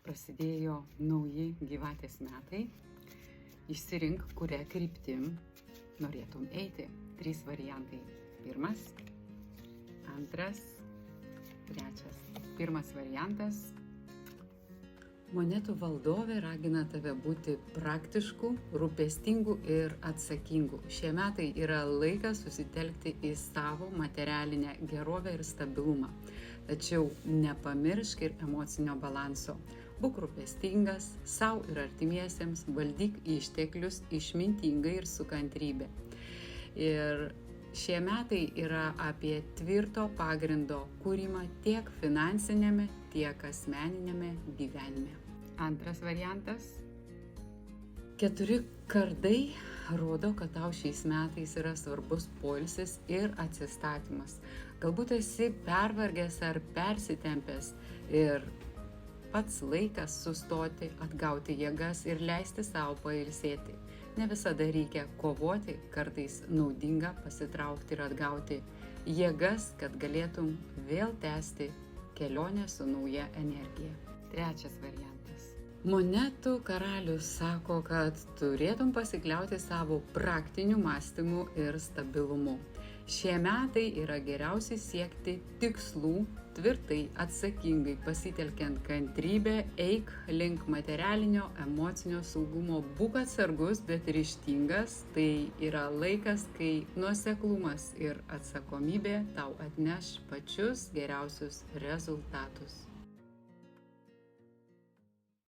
Prasidėjo nauji gyvatės metai. Išsirink, kuria kryptim norėtum eiti. 3 variantai. 1, 2, 3. Pirmas variantas. Monetų valdovė ragina tave būti praktišku, rūpestingu ir atsakingu. Šie metai yra laikas susitelkti į savo materialinę gerovę ir stabilumą. Tačiau nepamiršk ir emocinio balanso. Būk rūpestingas sau ir artimiesiems, valdyk išteklius išmintingai ir su kantrybe. Ir šie metai yra apie tvirto pagrindo kūrimą tiek finansinėme, tiek asmeninėme gyvenime. Antras variantas. 4 kardai rodo, kad tau šiais metais yra svarbus poilsis ir atsistatymas. Galbūt esi pervargęs ar persitempęs ir pats laikas sustoti, atgauti jėgas ir leisti savo pailsėti. Ne visada reikia kovoti, kartais naudinga pasitraukti ir atgauti jėgas, kad galėtum vėl tęsti kelionę su nauja energija. Trečias variantas. Monetų karalius sako, kad turėtum pasikliauti savo praktiniu mąstymu ir stabilumu. Šie metai yra geriausiai siekti tikslų, tvirtai, atsakingai, pasitelkiant kantrybę, eik link materialinio, emocinio saugumo, būk atsargus, bet ryžtingas. Tai yra laikas, kai nuoseklumas ir atsakomybė tau atneš pačius geriausius rezultatus.